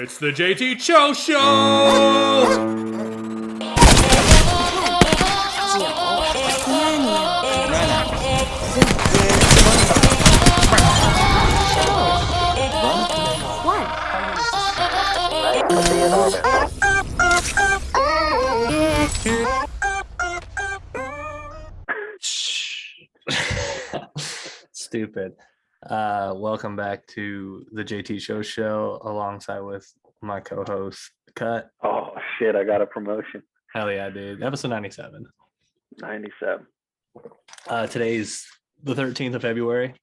It's the JT Cho Show! Stupid. Welcome back to the JT Show alongside with my co-host Cut. Oh shit, I got a promotion. Hell yeah, dude. Episode 97. 97. Today's the 13th of February.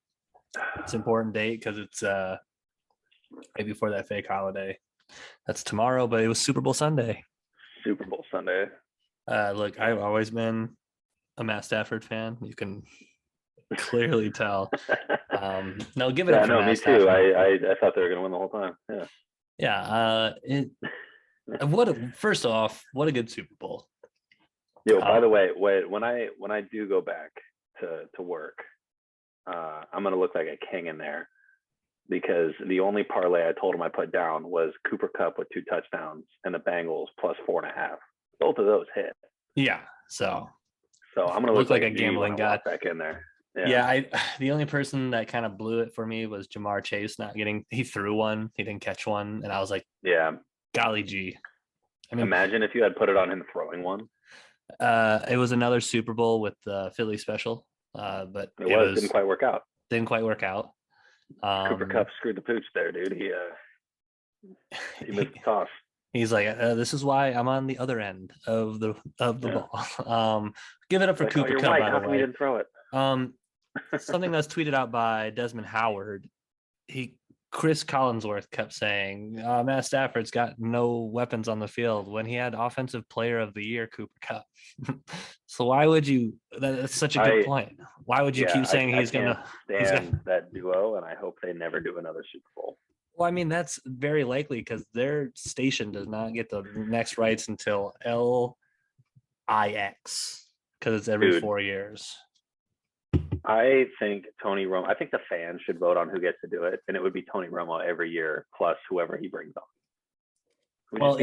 It's an important date because it's right before that fake holiday. That's tomorrow, but it was Super Bowl Sunday. Super Bowl Sunday. Look, I've always been a Matt Stafford fan. You can clearly tell. No, give it up for me Matt too. Stafford. I thought they were gonna win the whole time. Yeah. First off, what a good Super Bowl. Yo, by the way, when I do go back to work, I'm gonna look like a king in there because the only parlay I told him I put down was Cooper Kupp with 2 touchdowns and the Bengals plus 4.5. Both of those hit. Yeah, so I'm gonna look like a gambling guy back in there. Yeah, the only person that kind of blew it for me was Jamar Chase he threw one, he didn't catch one, and I was like, yeah, golly gee. I mean, imagine if you had put it on him throwing one. It was another Super Bowl with the Philly special, but it didn't quite work out. Cooper Kupp screwed the pooch there, dude. He missed the toss. He's like, this is why I'm on the other end of the ball. Give it up for Cooper Kupp. Right. How come he didn't throw it? Something that's tweeted out by Desmond Howard. Chris Collinsworth kept saying Matt Stafford's got no weapons on the field when he had Offensive Player of the Year Cooper Kupp. So why would you? That's such a good point. Why would you keep saying he's gonna stand that duo? And I hope they never do another Super Bowl. Well, I mean, that's very likely because their station does not get the next rights until LIX because it's every 4 years. I think Tony Romo. I think the fans should vote on who gets to do it, and it would be Tony Romo every year plus whoever he brings on. Well,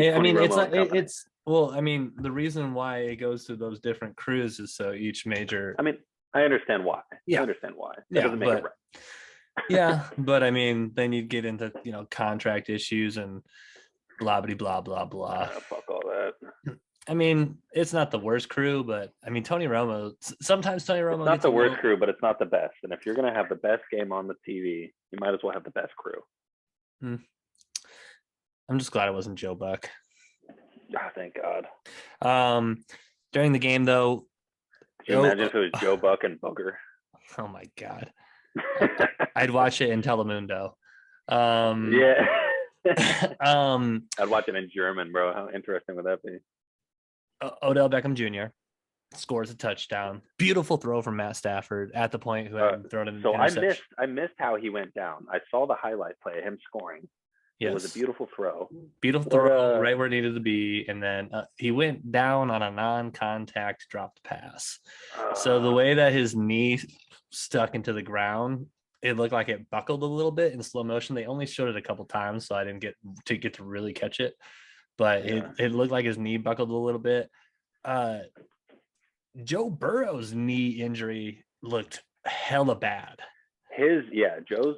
I mean, the reason why it goes to those different crews is so each major. I mean, I understand why. Yeah. I understand why. It doesn't make it right. Yeah, but I mean, then you'd get into contract issues and blah blah blah blah. Fuck all that. I mean, it's not the worst crew, but I mean, sometimes Tony Romo. It's not the worst crew, but it's not the best. And if you're gonna have the best game on the TV, you might as well have the best crew. I'm just glad it wasn't Joe Buck. Oh, thank God. During the game, though, can you imagine if it was Joe Buck and Booger? Oh my God. I'd watch it in Telemundo. Yeah. I'd watch it in German, bro. How interesting would that be? Odell Beckham Jr. scores a touchdown. Beautiful throw from Matt Stafford at the point who had thrown an interception. I missed how he went down. I saw the highlight play of him scoring. Yes. It was a beautiful throw. Right where it needed to be. And then he went down on a non-contact dropped pass. So the way that his knee stuck into the ground, it looked like it buckled a little bit in slow motion. They only showed it a couple times, so I didn't get to really catch it. But it looked like his knee buckled a little bit. Joe Burrow's knee injury looked hella bad. Joe's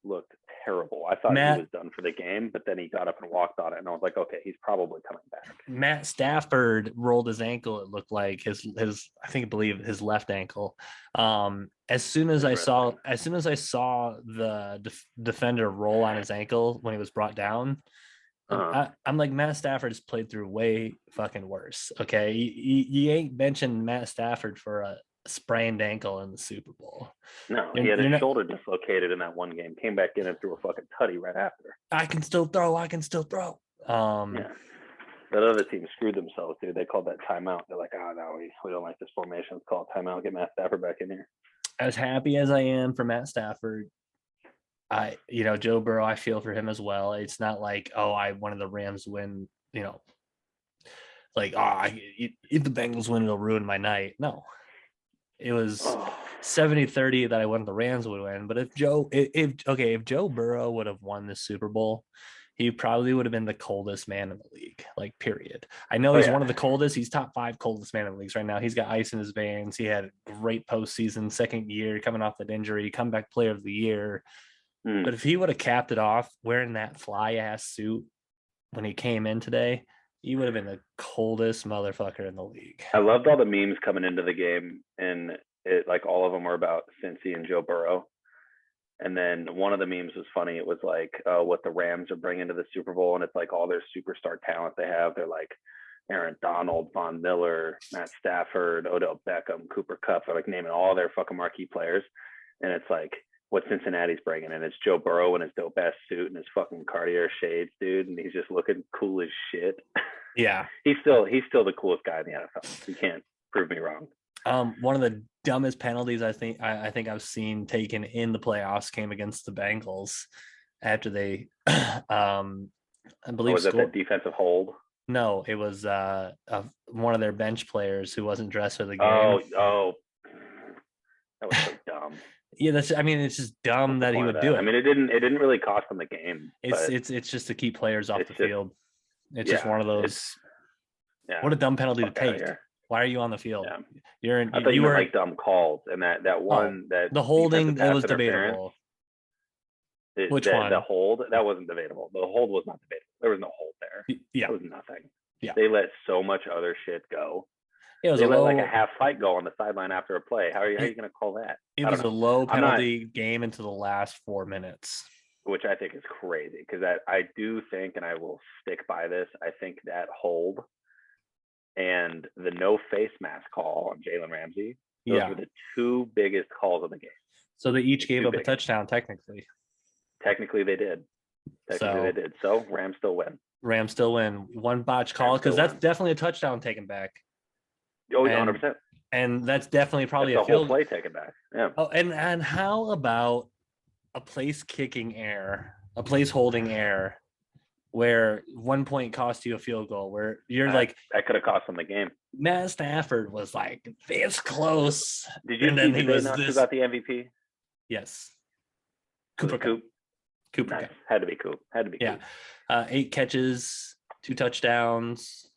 looked terrible. I thought he was done for the game, but then he got up and walked on it, and I was like, okay, he's probably coming back. Matt Stafford rolled his ankle. It looked like his I believe his left ankle. As soon as I saw the defender roll on his ankle when he was brought down, I'm like, Matt Stafford's played through way fucking worse. Okay, you ain't mentioned Matt Stafford for a sprained ankle in the Super Bowl. No, he had his shoulder dislocated in that one game. Came back in and threw a fucking tutty right after. I can still throw. Yeah. That other team screwed themselves, dude. They called that timeout. They're like, no, we don't like this formation. Let's call it timeout. Get Matt Stafford back in here. As happy as I am for Matt Stafford, Joe Burrow, I feel for him as well. It's not like, I wanted the Rams win, like, if the Bengals win, it'll ruin my night. No. It was 70-30 that I wanted the Rams would win. But if Joe Burrow would have won this Super Bowl, he probably would have been the coldest man in the league, like period. I know Oh he's yeah. one of the coldest. He's top 5 coldest man in the leagues right now. He's got ice in his veins. He had a great postseason, second year coming off that injury, comeback player of the year. But if he would have capped it off wearing that fly ass suit when he came in today, he would have been the coldest motherfucker in the league. I loved all the memes coming into the game, and it like all of them were about Cincy and Joe Burrow. And then one of the memes was funny. It was like what the Rams are bringing to the Super Bowl, and it's like all their superstar talent they have. They're like Aaron Donald, Von Miller, Matt Stafford, Odell Beckham, Cooper Kupp. They're like naming all their fucking marquee players, and it's like what Cincinnati's bringing, and it's Joe Burrow in his dope ass suit and his fucking Cartier shades, dude, and he's just looking cool as shit. Yeah, he's still the coolest guy in the NFL. You can't prove me wrong. One of the dumbest penalties I think I've seen taken in the playoffs came against the Bengals after they, I believe, was that defensive hold? No, it was one of their bench players who wasn't dressed for the game. Oh, that was so dumb. Yeah, it's just dumb that he would do it. I mean, it didn't really cost them the game. It's just to keep players off the field. It's just one of those. What a dumb penalty to take. Why are you on the field? Yeah. I thought you were like dumb calls, and that one that the holding, it was debatable. Which one? The hold, that wasn't debatable. The hold was not debatable. There was no hold there. Yeah, it was nothing. Yeah, they let so much other shit go. It was they let like a half fight go on the sideline after a play. How are you going to call that? It was a low penalty game into the last 4 minutes, which I think is crazy, because I do think, and I will stick by this, I think that hold and the no face mask call on Jalen Ramsey, those were the 2 biggest calls of the game. So they each gave up a touchdown, technically. Technically, they did. So Rams still win. One botch call, because that's definitely a touchdown taken back. Oh, 100%. And that's definitely probably a whole play taken back. Yeah. Oh, and how about a place kicking error, a place holding error, where 1 point cost you a field goal, where you're like, that could have cost them the game. Matt Stafford was like this close. Did you see who got the MVP? Yes. Cooper Kupp. Nice. Had to be Coop. Yeah. 8 catches, 2 touchdowns.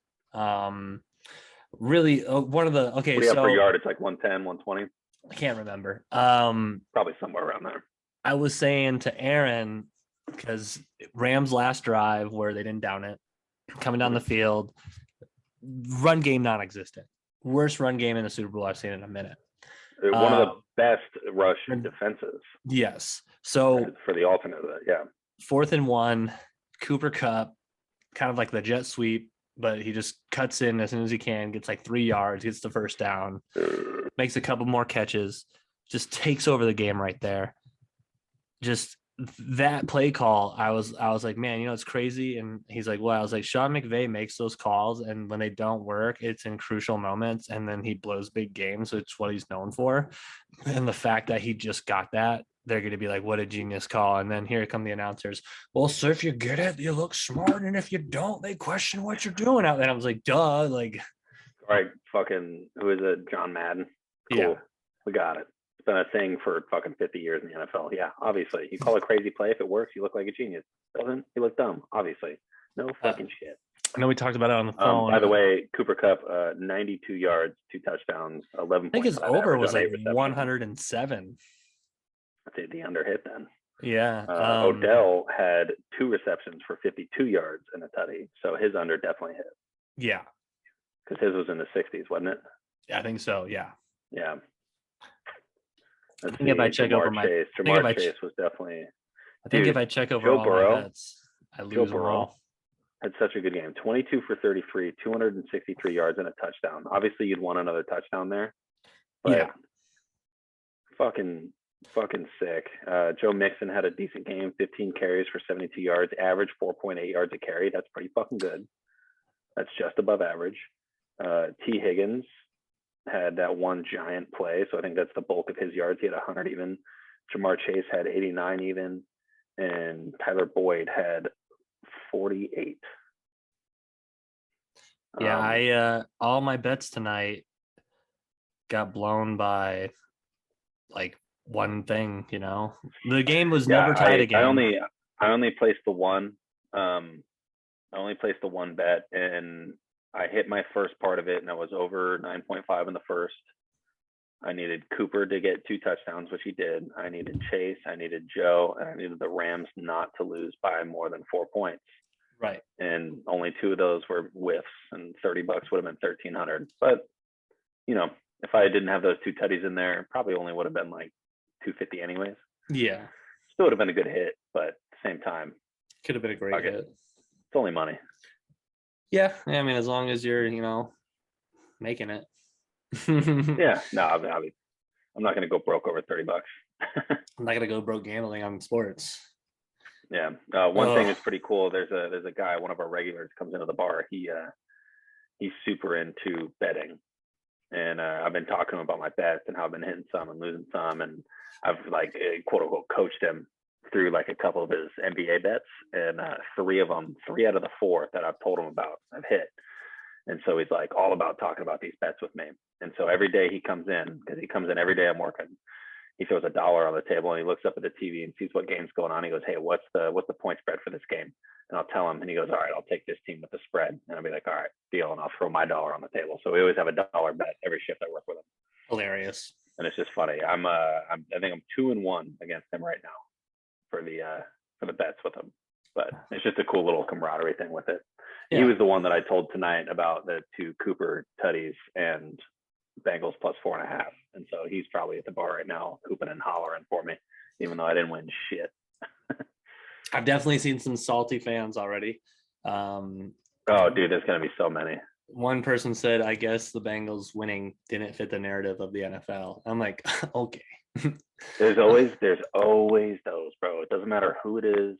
Really, one of the per yard, it's like 110, 120. I can't remember. Probably somewhere around there. I was saying to Aaron, because Rams last drive where they didn't down it, coming down the field, run game non-existent. Worst run game in the Super Bowl I've seen in a minute. One of the best rush defenses. Yes. So for the alternate, yeah. 4th and 1, Cooper Kupp, kind of like the jet sweep, but he just cuts in as soon as he can, gets like 3 yards, gets the first down, makes a couple more catches, just takes over the game right there. Just that play call, I was like, man, it's crazy. And he's like, well, I was like, Sean McVay makes those calls, and when they don't work, it's in crucial moments, and then he blows big games. So it's what he's known for. And the fact that he just got that, they're going to be like, what a genius call. And then here come the announcers. Well, sir, if you get it, you look smart. And if you don't, they question what you're doing out there. I was like, duh. Like, all right, fucking, who is it? John Madden. Cool. Yeah. We got it. It's been a thing for fucking 50 years in the NFL. Yeah, obviously. You call a crazy play. If it works, you look like a genius. Doesn't, you look dumb, obviously. No fucking shit. I know we talked about it on the phone. By the way, Cooper Kupp, 92 yards, 2 touchdowns, 11. I think his over was like 107. The under hit then. Yeah. Odell had 2 receptions for 52 yards and a tutty, so his under definitely hit. Yeah, because his was in the 60s, wasn't it? Yeah, I think so. Yeah. I think if I check over my Jamar Chase was definitely. I think if I check over all my bets, I lose them all. Had such a good game. 22 for 33, 263 yards and a touchdown. Obviously, you'd want another touchdown there. But yeah. Fucking sick. Joe Mixon had a decent game, 15 carries for 72 yards, average 4.8 yards a carry. That's pretty fucking good. That's just above average. T. Higgins had that one giant play, so I think that's the bulk of his yards. He had 100 even. Jamar Chase had 89 even, and Tyler Boyd had 48. Yeah, I all my bets tonight got blown by like one thing, The game was never tied again. I only placed the one I only placed the one bet, and I hit my first part of it, and I was over 9.5 in the first. I needed Cooper to get 2 touchdowns, which he did. I needed Chase, I needed Joe, and I needed the Rams not to lose by more than 4 points. Right. And only 2 of those were whiffs, and $30 would have been 1,300. But if I didn't have those 2 tutties in there, it probably only would have been like 250 anyways. Yeah. Still would have been a good hit, but at the same time, could have been a great hit. It's only money. Yeah, I mean, as long as you're, making it. Yeah, no, I'm not going to go broke over $30. I'm not going to go broke gambling on sports. Yeah. One thing that's pretty cool. There's a guy, one of our regulars, comes into the bar. He's super into betting, and I've been talking to him about my bets and how I've been hitting some and losing some, and I've like quote unquote coached him through like a couple of his NBA bets, and 3 out of the 4 that I've told him about I've hit. And so he's like all about talking about these bets with me. And so every day he comes in, because he comes in every day I'm working, he throws $1 on the table and he looks up at the TV and sees what game's going on. He goes, "Hey, what's the point spread for this game?" And I'll tell him, and he goes, "All right, I'll take this team with the spread." And I'll be like, "All right, deal." And I'll throw my $1 on the table. So we always have $1 bet every shift I work with him. Hilarious. And it's just funny. I think I'm 2-1 against him right now for the bets with him. But it's just a cool little camaraderie thing with it. Yeah. He was the one that I told tonight about the 2 Cooper tutties and Bengals plus 4.5. And so he's probably at the bar right now, hooping and hollering for me, even though I didn't win shit. I've definitely seen some salty fans already. Oh, dude, there's going to be so many. One person said, "I guess the Bengals winning didn't fit the narrative of the NFL." I'm like, okay. There's always those, bro. It doesn't matter who it is.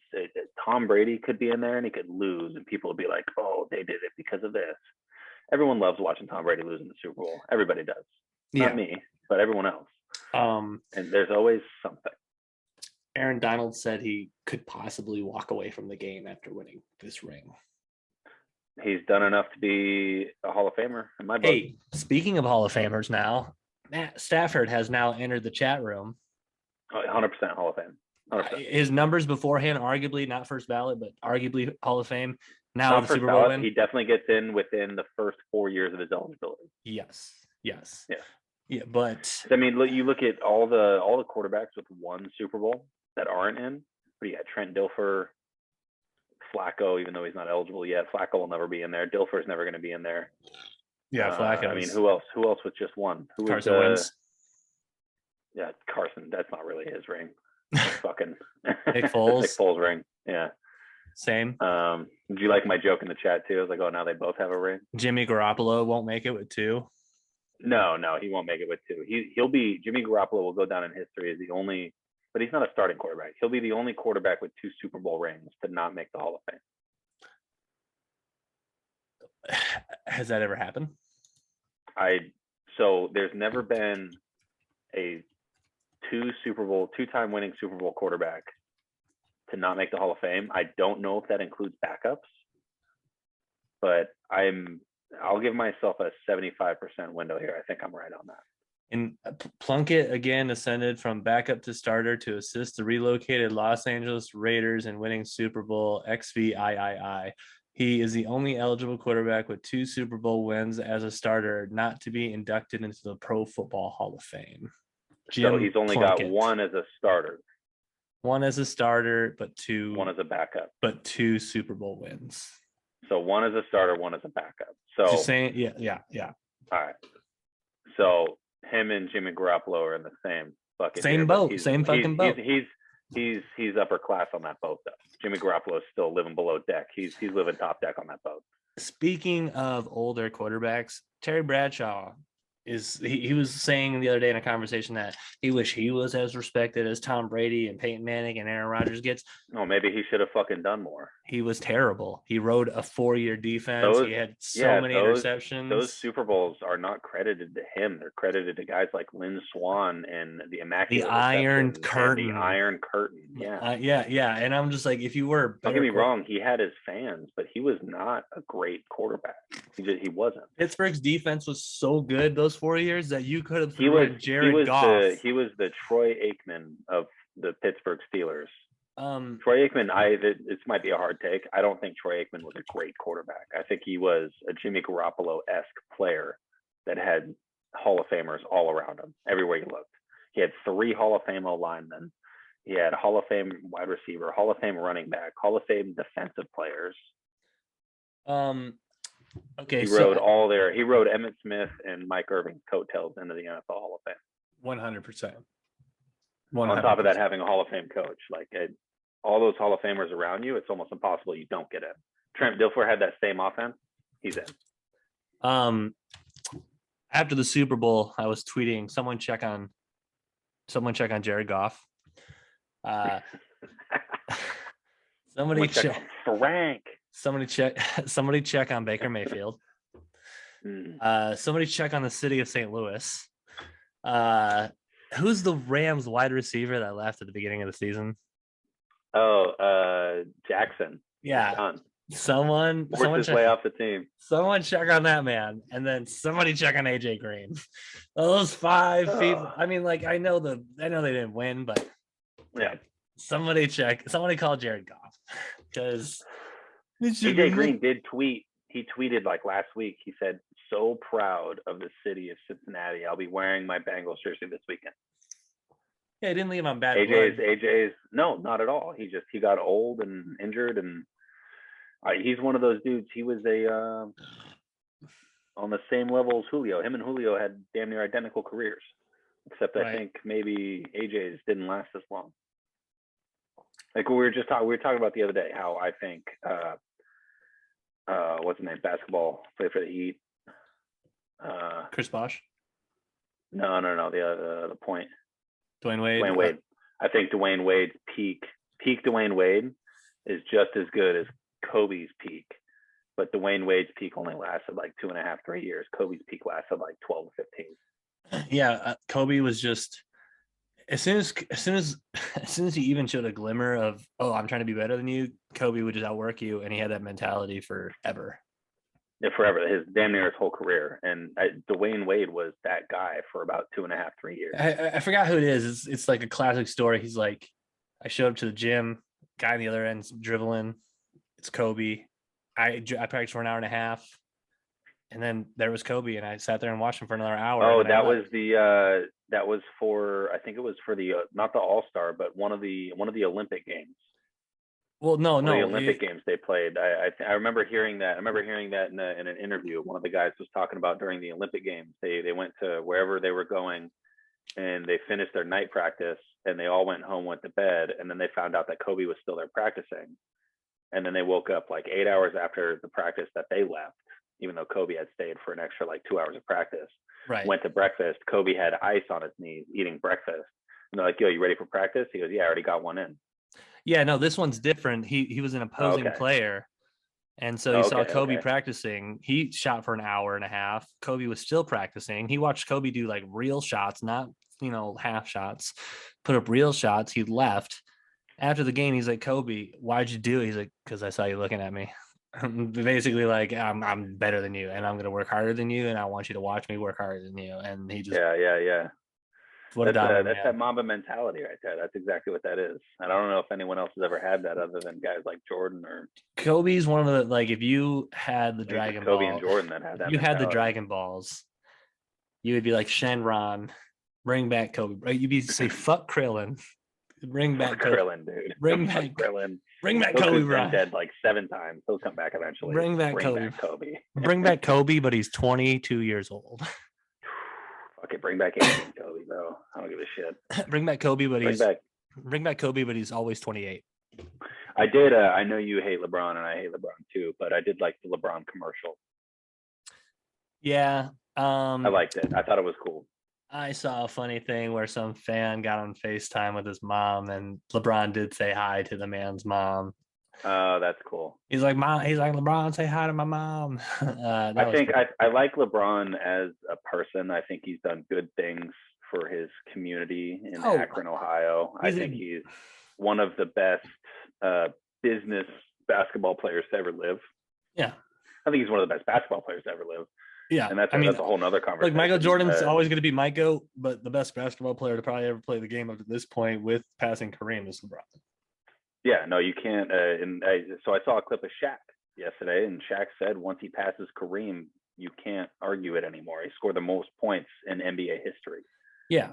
Tom Brady could be in there and he could lose, and people would be like, "Oh, they did it because of this." Everyone loves watching Tom Brady lose in the Super Bowl. Everybody does. Not me, but everyone else. And there's always something. Aaron Donald said he could possibly walk away from the game after winning this ring. He's done enough to be a Hall of Famer in my book. Hey, speaking of Hall of Famers now, Matt Stafford has now entered the chat room. 100% Hall of Fame. 100%. His numbers beforehand, arguably not first ballot, but arguably Hall of Fame. Now the Super Bowl win. He definitely gets in within the first 4 years of his eligibility. Yes. Yeah, but I mean, you look at all the quarterbacks with 1 Super Bowl that aren't in. But yeah, Trent Dilfer, Flacco, even though he's not eligible yet, Flacco will never be in there. Dilfer's never going to be in there. Yeah, Flacco. I mean, who else? Who else with just 1? Carson Wentz. Yeah, Carson. That's not really his ring. Fucking Nick Foles. Nick Foles ring. Yeah. Same. Did you like my joke in the chat too? I was like, "Oh, now they both have a ring." Jimmy Garoppolo won't make it with 2. No, he won't make it with 2. Jimmy Garoppolo will go down in history as the only, but he's not a starting quarterback. He'll be the only quarterback with 2 Super Bowl rings to not make the Hall of Fame. Has that ever happened? So there's never been a 2-time winning Super Bowl quarterback to not make the Hall of Fame. I don't know if that includes backups, but I'll give myself a 75% window here. I think I'm right on that. And Plunkett again ascended from backup to starter to assist the relocated Los Angeles Raiders in winning Super Bowl XVIII. He is the only eligible quarterback with 2 Super Bowl wins as a starter not to be inducted into the Pro Football Hall of Fame. So he's only got 1 as a starter. 1 as a starter, but 2. 1 as a backup. But 2 Super Bowl wins. So 1 as a starter, 1 as a backup. So just saying, yeah. All right. So him and Jimmy Garoppolo are in the same bucket. Same boat. Same fucking boat. He's upper class on that boat though. Jimmy Garoppolo is still living below deck. He's living top deck on that boat. Speaking of older quarterbacks, Terry Bradshaw he was saying the other day in a conversation that he wished he was as respected as Tom Brady and Peyton Manning and Aaron Rodgers gets. Oh, maybe he should have fucking done more. He was terrible. He rode a 4-year defense. He had so many interceptions. Those Super Bowls are not credited to him. They're credited to guys like Lynn Swann and the Immaculate Iron Curtain. The Iron Curtain. Yeah. Yeah. And I'm just like, if you were, don't get me wrong, he had his fans, but he was not a great quarterback. He wasn't. Pittsburgh's defense was so good those 4 years that you could have Jared Goff. He was the Troy Aikman of the Pittsburgh Steelers. Troy Aikman, this might be a hard take. I don't think Troy Aikman was a great quarterback. I think he was a Jimmy Garoppolo-esque player that had Hall of Famers all around him, everywhere he looked. He had 3 Hall of Fame linemen. He had Hall of Fame wide receiver, Hall of Fame running back, Hall of Fame defensive players. Okay, he rode Emmitt Smith and Mike Irving's coattails into the NFL Hall of Fame. 100%. On top of that, having a Hall of Fame coach, like all those Hall of Famers around you, it's almost impossible you don't get in. Trent Dilfer had that same offense. He's in. After the Super Bowl, I was tweeting, someone check on Jared Goff. Somebody check Frank. Somebody check on Baker Mayfield. Somebody check on the city of St. Louis. Who's the Rams wide receiver that left at the beginning of the season? Jackson. Yeah. Someone his way off the team. Someone check on that man, and then somebody check on AJ Green. Those 5 people. I mean, like, I know they didn't win, but yeah. Somebody call Jared Goff, because AJ Green did tweet. He tweeted like last week. He said, "So proud of the city of Cincinnati. I'll be wearing my Bengals jersey this weekend." Yeah, he didn't leave on bad AJ's no, not at all. He got old and injured, and he's one of those dudes. He was on the same level as Julio. Him and Julio had damn near identical careers, except I think maybe AJ's didn't last as long. Like we were talking about the other day, how I think what's his name, basketball player for the Heat, Chris Bosh. No, the point. Dwayne Wade. Dwayne Wade. I think Dwayne Wade's peak Dwayne Wade is just as good as Kobe's peak, but Dwayne Wade's peak only lasted like 2.5, 3 years. Kobe's peak lasted like 12 to 15. Yeah, Kobe was just as soon as he even showed a glimmer of, oh, I'm trying to be better than you, Kobe would just outwork you, and he had that mentality forever. Yeah, forever. His damn near his whole career. And Dwayne Wade was that guy for about 2.5, 3 years. I forgot who it is. It's like a classic story. He's like, I showed up to the gym, guy on the other end's dribbling. It's Kobe. I practiced for an hour and a half, and then there was Kobe, and I sat there and watched him for another hour. Oh, that was for, I think it was for the not the All-Star, but one of the Olympic games. Well, no, the Olympic games they played. I remember hearing that. I remember hearing that in an interview. One of the guys was talking about during the Olympic games. They went to wherever they were going, and they finished their night practice, and they all went home, went to bed, and then they found out that Kobe was still there practicing. And then they woke up like 8 hours after the practice that they left, even though Kobe had stayed for an extra like 2 hours of practice. Right. Went to breakfast. Kobe had ice on his knees eating breakfast. And they're like, "Yo, you ready for practice?" He goes, "Yeah, I already got one in." Yeah, no, this one's different. He was an opposing player. And so he saw Kobe practicing. He shot for an hour and a half. Kobe was still practicing. He watched Kobe do like real shots, not, half shots, put up real shots. He left. After the game, he's like, "Kobe, why'd you do it?" He's like, "Because I saw you looking at me." Basically, like, I'm better than you, and I'm going to work harder than you, and I want you to watch me work harder than you. And he just... Yeah. That's that Mamba mentality right there. That's exactly what that is. And I don't know if anyone else has ever had that other than guys like Jordan or Kobe's one of the, like, if you had the Dragon Kobe Ball, and Jordan that had that. You had the Dragon Balls, you would be like Shenron, bring back Kobe. You'd say fuck Krillin, bring back Kobe. Krillin, dude. Bring back Krillin. Bring back Kobe Bryant. Dead like 7 times. He'll come back eventually. Bring back Kobe. Bring back Kobe, but he's 22 years old. Okay, bring back 18 Kobe, though. I don't give a shit. Bring back Kobe, but bring back Kobe, but he's always 28. I did. I know you hate LeBron, and I hate LeBron too, but I did like the LeBron commercial. Yeah. I liked it. I thought it was cool. I saw a funny thing where some fan got on FaceTime with his mom, and LeBron did say hi to the man's mom. Oh, that's cool. He's like, "Mom," he's like, "LeBron, say hi to my mom." I like LeBron as a person. I think he's done good things for his community in Akron, Ohio. I think he's one of the best business basketball players to ever live. Yeah. I think he's one of the best basketball players to ever live. Yeah. And that's a whole nother conversation. Like, Michael Jordan's always going to be Michael, but the best basketball player to probably ever play the game up to this point with passing Kareem is LeBron. Yeah, no, you can't. So I saw a clip of Shaq yesterday, and Shaq said once he passes Kareem, you can't argue it anymore. He scored the most points in NBA history. Yeah.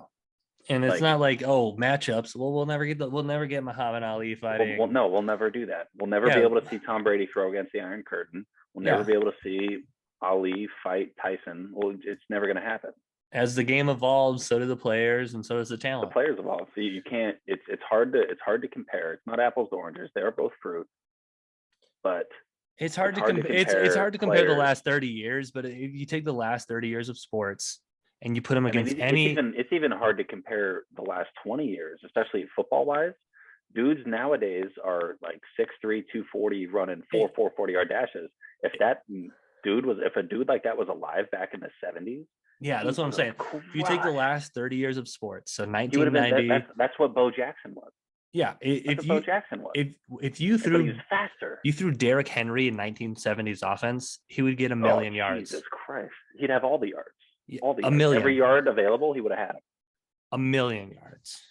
And it's Like, not like, oh, matchups. Well, we'll never get Muhammad Ali fighting. no, we'll never do that. We'll never be able to see Tom Brady throw against the Iron Curtain. We'll never be able to see Ali fight Tyson. Well, it's never going to happen. As the game evolves, so do the players, and so does the talent. The players evolve, so you can't. It's hard to compare. It's not apples to oranges. They are both fruit, but it's hard to compare. It's hard to compare the last 30 years. But if you take the last 30 years of sports and you put them against it's even hard to compare the last 20 years, especially football wise. Dudes nowadays are like 6'3", 240, running 4.40 yard dashes. If a dude like that was alive back in the 70s. Yeah, that's what I'm saying. If you take the last 30 years of sports, so 1990, that's what Bo Jackson was. Yeah, Bo Jackson was. If you threw, he was faster. You threw Derrick Henry in 1970s offense, he would get a million yards. Jesus Christ, he'd have all the yards. Million. Every yard available, he would have had him. A million yards.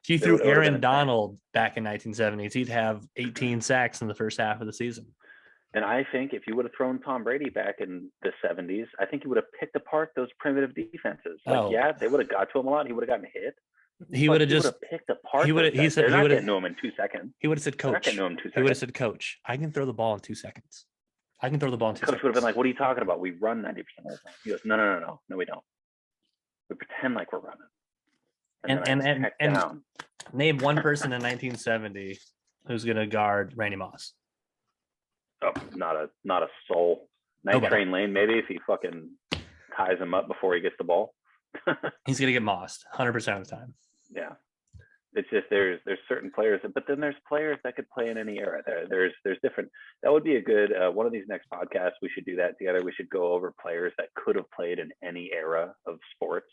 If you threw Aaron Donald back in 1970s, he'd have 18 sacks in the first half of the season. And I think if you would have thrown Tom Brady back in the 70s, I think he would have picked apart those primitive defenses. They would have got to him a lot. He would have gotten hit. He would have just picked apart. He would have. He said they're he not would have getting to him in 2 seconds. He would have said, "Coach." He would have said, "Coach, I can throw the ball in 2 seconds. I can throw the ball in 2 seconds." Coach would have been like, "What are you talking about? We run 90% of the time." He goes, "No, we don't. We pretend like we're running." And name one person in 1970 who's going to guard Randy Moss. Oh, not a soul. Night Train Lane, maybe, if he fucking ties him up before he gets the ball. He's going to get mossed 100% of the time. Yeah. It's just there's certain players, but then there's players that could play in any era. There's different. That would be a good one of these next podcasts. We should do that together. We should go over players that could have played in any era of sports.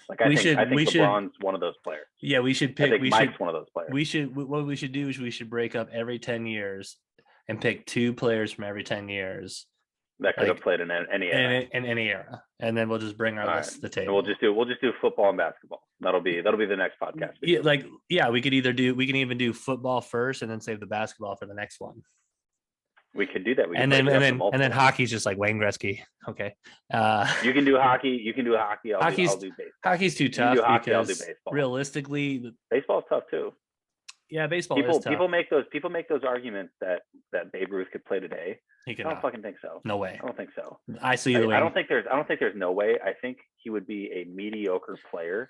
Like I think LeBron's one of those players. Yeah, we should pick. Mike's one of those players. What we should do is we should break up every 10 years and pick 2 players from every 10 years that could have played in any era. In any era, and then we'll just bring our list to the table. And we'll just do football and basketball. That'll be the next podcast. We can even do football first and then save the basketball for the next one. We could do that. And then hockey's just like Wayne Gretzky. Okay. You can do hockey. I'll do baseball. Hockey's too tough because realistically, baseball's tough too. Yeah, baseball is tough. People make those arguments that Babe Ruth could play today. I don't fucking think so. No way. I don't think so. I see the way. I don't think there's no way. I think he would be a mediocre player.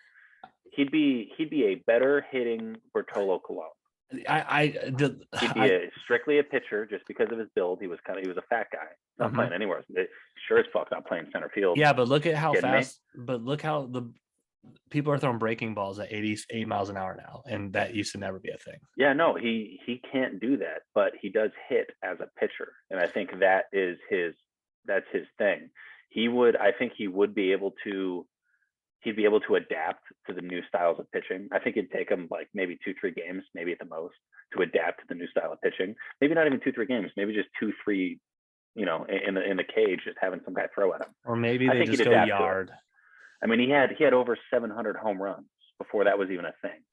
He'd be a better hitting Bartolo Colon. He'd be strictly a pitcher just because of his build. He was a fat guy. Not playing anywhere. Sure as fuck not playing center field. Yeah, but look at how fast. But look how the people are throwing breaking balls at 88 miles an hour now, and that used to never be a thing. Yeah, no, he can't do that, but he does hit as a pitcher, and I think that's his thing. I think he would be able to. He'd be able to adapt to the new styles of pitching. I think it'd take him like maybe 2-3 games, maybe at the most, to adapt to the new style of pitching. Maybe not even 2-3 games, maybe just 2-3, in the cage, just having some guy throw at him. Or maybe they just go yard. I mean, he had over 700 home runs before that was even a thing.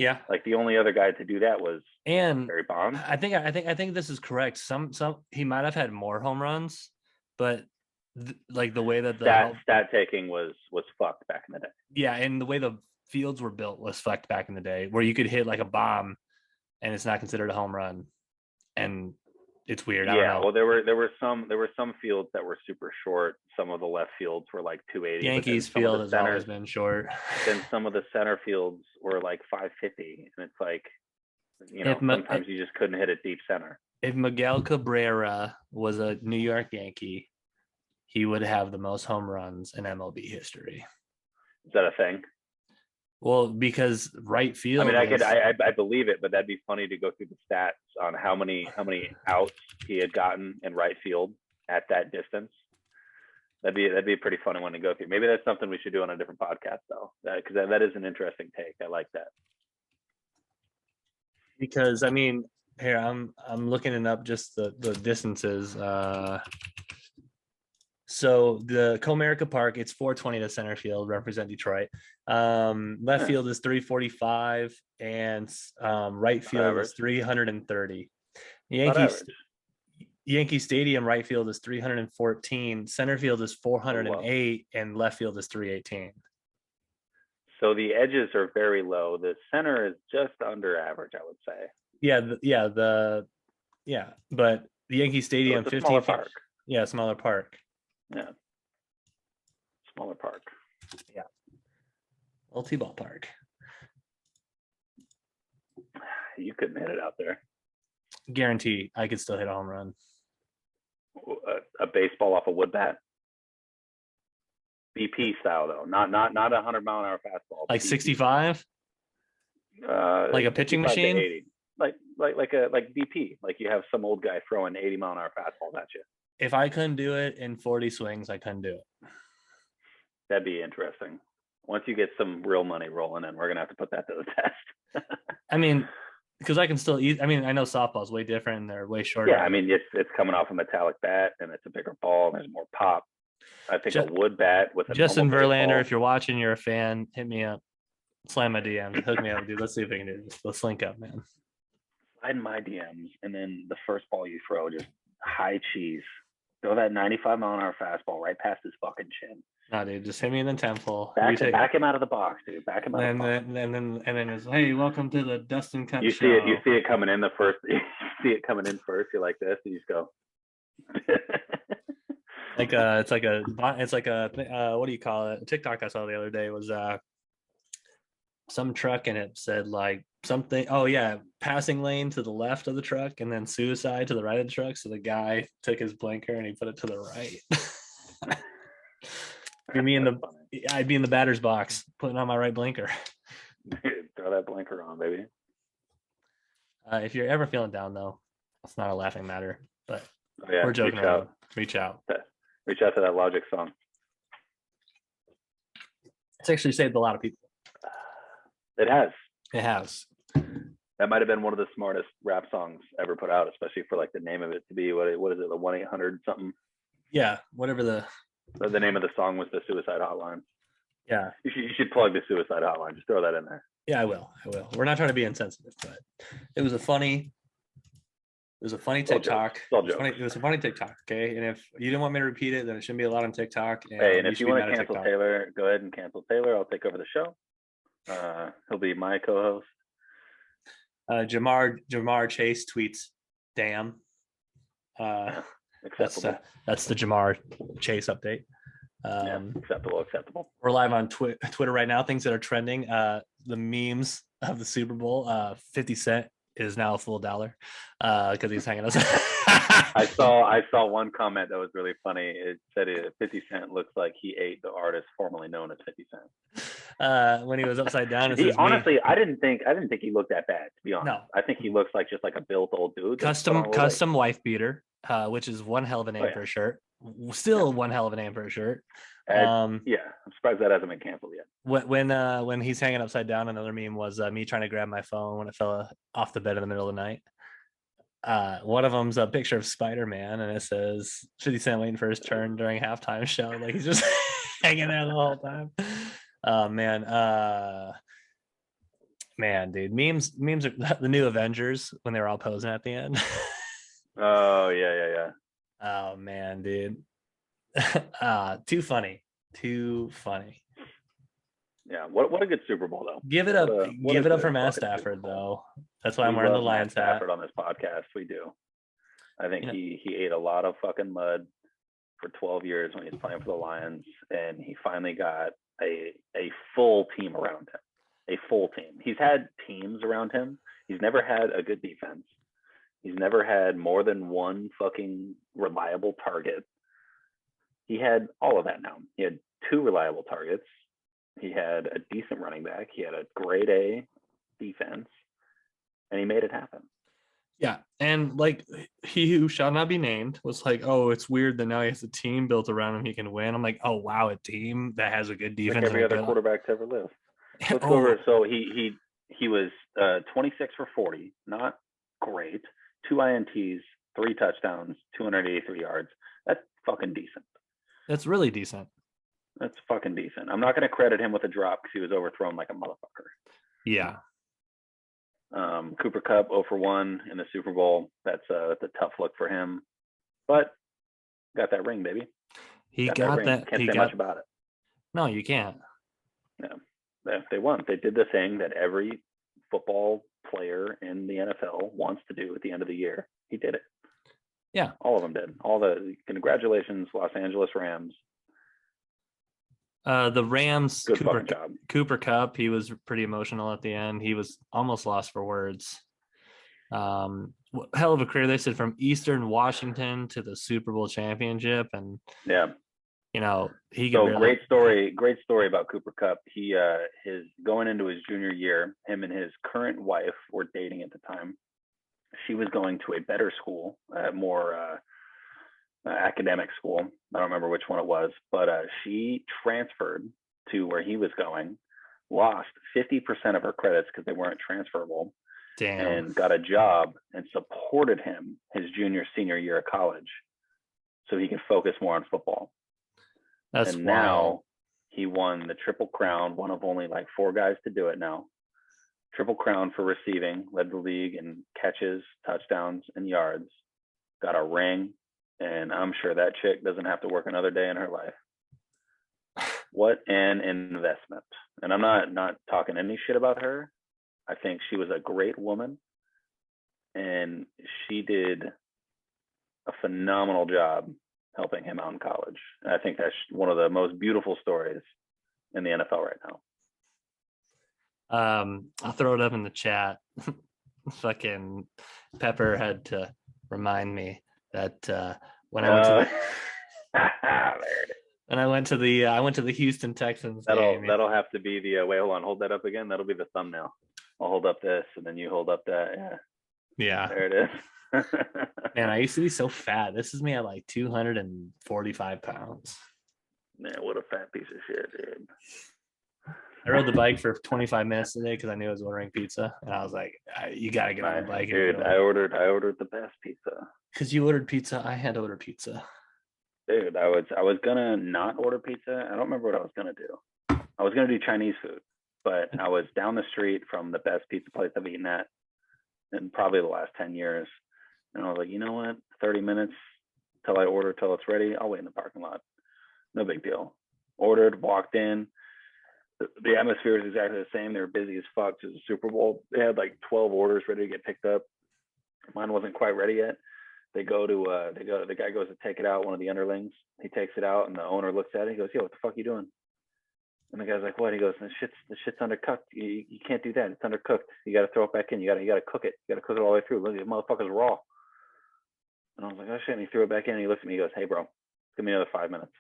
Yeah, like the only other guy to do that was Barry Bonds. I think this is correct. Some he might have had more home runs, but like the way that the stat taking was fucked back in the day. Yeah, and the way the fields were built was fucked back in the day, where you could hit like a bomb, and it's not considered a home run, and it's weird. I don't know. Well, there were some fields that were super short. Some of the left fields were like 280. Yankees field has always been short. Then some of the center fields were like 550, and it's like, sometimes you just couldn't hit it deep center. If Miguel Cabrera was a New York Yankee, he would have the most home runs in MLB history. Is that a thing? Well, because right field. I mean, I believe it, but that'd be funny to go through the stats on how many outs he had gotten in right field at that distance. That'd be a pretty funny one to go through. Maybe that's something we should do on a different podcast, though, because that is an interesting take. I like that. Because I mean, here I'm looking it up, just the distances. So the Comerica Park, it's 420 to center field, represent Detroit. Left field is 345, and right field is 330. Yankees Yankee Stadium right field is 314, center field is 408, and left field is 318. So the edges are very low. The center is just under average, I would say. Yeah, but the Yankee Stadium, so 15 park. Yeah, smaller park. Yeah, smaller park. Yeah, little T-ball park. You couldn't hit it out there. Guarantee, I could still hit a home run. A baseball off a wood bat. BP style though, not 100-mile-an-hour fastball. Like 65. Like a pitching machine. 80. Like BP. Like you have some old guy throwing 80-mile-an-hour fastballs at you. If I couldn't do it in 40 swings, I couldn't do it. That'd be interesting. Once you get some real money rolling in, we're gonna have to put that to the test. I mean, because I can still eat. I mean, I know softball's way different and they're way shorter. Yeah, I mean, it's coming off a metallic bat and it's a bigger ball and there's more pop. I think a wood bat with a Justin Verlander, if you're watching, you're a fan, hit me up. Slam my DMs. Hook me up, dude. Let's see if we can do this. Let's link up, man. Slide my DMs, and then the first ball you throw, just high cheese. Throw that 95-mile-an-hour fastball right past his fucking chin. Nah, dude, just hit me in the temple. Back him out of the box, dude. Back him out of the box. And then it's, hey, welcome to the Dustin Cup show. You see it coming in the first. You see it coming in first. You're like this, and you just go. It's like a what do you call it? A TikTok I saw the other day was some truck and it said like something. Oh yeah, passing lane to the left of the truck and then suicide to the right of the truck. So the guy took his blinker and he put it to the right. I'd be in the batter's box putting on my right blinker. Throw that blinker on, baby. If you're ever feeling down though, it's not a laughing matter, but we're joking around. Reach out. Reach out to that Logic song. It's actually saved a lot of people. It has. It has. That might have been one of the smartest rap songs ever put out, especially for like the name of it to be what is it, the 1-800 something? Yeah, whatever the name of the song was, the suicide hotline. Yeah, you should plug the suicide hotline. Just throw that in there. Yeah, I will. We're not trying to be insensitive, but it was a funny TikTok. It was a funny TikTok. Okay. And if you didn't want me to repeat it, then it shouldn't be allowed on TikTok. And if you want to cancel Taylor, go ahead and cancel Taylor. I'll take over the show. He'll be my co-host. Jamar Chase tweets, damn. That's the Jamar Chase update. Acceptable. We're live on Twitter right now. Things that are trending. The memes of the Super Bowl. 50 Cent is now a full $1 because he's hanging us. I saw one comment that was really funny. It said 50 Cent looks like he ate the artist formerly known as 50 Cent. When he was upside down. Honestly, I didn't think he looked that bad, to be honest. No. I think he looks like just like a built old dude. Custom wife beater, which is one hell of a name for a shirt. Still one hell of a name for a shirt. I'm surprised that hasn't been canceled yet. When he's hanging upside down, another meme was me trying to grab my phone when it fell off the bed in the middle of the night. One of them's a picture of Spider-Man, and it says 50 Cent waiting for his turn during halftime show. Like he's just hanging there the whole time. Man, dude, memes are the new Avengers when they were all posing at the end. Oh yeah. Oh man, dude. Too funny. Yeah, what a good Super Bowl though. Give it up for Matt Stafford though. That's why I'm wearing the Lions hat. Stafford on this podcast, we do. I think he ate a lot of fucking mud for 12 years when he was playing for the Lions, and he finally got a full team around him. A full team. He's had teams around him. He's never had a good defense. He's never had more than one fucking reliable target. He had all of that now. He had 2 reliable targets. He had a decent running back. He had a grade A defense, and he made it happen. Yeah, and like he who shall not be named was like, oh, it's weird that now he has a team built around him he can win. I'm like, oh wow, a team that has a good defense. Like every other quarterback to ever live. Let's go over. So he was 26 for 40, not great. 2 INTs, 3 touchdowns, 283 yards. That's fucking decent. That's really decent. That's fucking decent. I'm not going to credit him with a drop because he was overthrown like a motherfucker. Yeah. Cooper Kupp 0 for 1 in the Super Bowl. That's a tough look for him, but got that ring, baby. He got ring. that. Can't say much about it. No, you can't. Yeah, they won. They did the thing that every football player in the NFL wants to do at the end of the year. He did it. Yeah, all of them did. Congratulations, Los Angeles Rams. The Rams, Good fucking job. Cooper Kupp, he was pretty emotional at the end. He was almost lost for words. Hell of a career. They said from Eastern Washington to the Super Bowl championship, and yeah, you know, he so really... great story about Cooper Kupp. He his going into his junior year, him and his current wife were dating at the time. She was going to a better school, more academic school. I don't remember which one it was, but she transferred to where he was going, lost 50% of her credits because they weren't transferable. Damn. And got a job and supported him his senior year of college so he could focus more on football. That's and wild. Now he won the Triple Crown, one of only like 4 guys to do it now. Triple Crown for receiving, led the league in catches, touchdowns, and yards. Got a ring, and I'm sure that chick doesn't have to work another day in her life. What an investment. And I'm not talking any shit about her. I think she was a great woman, and she did a phenomenal job helping him out in college. And I think that's one of the most beautiful stories in the NFL right now. I'll throw it up in the chat. Fucking Pepper had to remind me that when I went to and I went to the Houston Texans game. That'll have to be the wait, hold on, hold that up again. That'll be the thumbnail. I'll hold up this and then you hold up that. Yeah. There it is. Man, I used to be so fat. This is me at like 245 pounds. Man, what a fat piece of shit, dude. I rode the bike for 25 minutes today because I knew I was ordering pizza, and I was like, "You gotta get on the bike." Dude, I ordered the best pizza. Because you ordered pizza, I had to order pizza. Dude, I was gonna not order pizza. I don't remember what I was gonna do. I was gonna do Chinese food, but I was down the street from the best pizza place I've eaten at in probably the last 10 years. And I was like, you know what? 30 minutes till I order, till it's ready. I'll wait in the parking lot. No big deal. Ordered, walked in. The atmosphere is exactly the same. They were busy as fuck. It was a Super Bowl. They had like 12 orders ready to get picked up. Mine wasn't quite ready yet. The guy goes to take it out, one of the underlings. He takes it out, and the owner looks at it. He goes, "Yo, what the fuck are you doing?" And the guy's like, "What?" He goes, "The shit's undercooked. You can't do that. It's undercooked. You got to throw it back in. You got to cook it. You got to cook it all the way through. Look, the motherfucker's raw." And I was like, "Oh shit!" And he threw it back in. And he looks at me. He goes, "Hey, bro, give me another 5 minutes."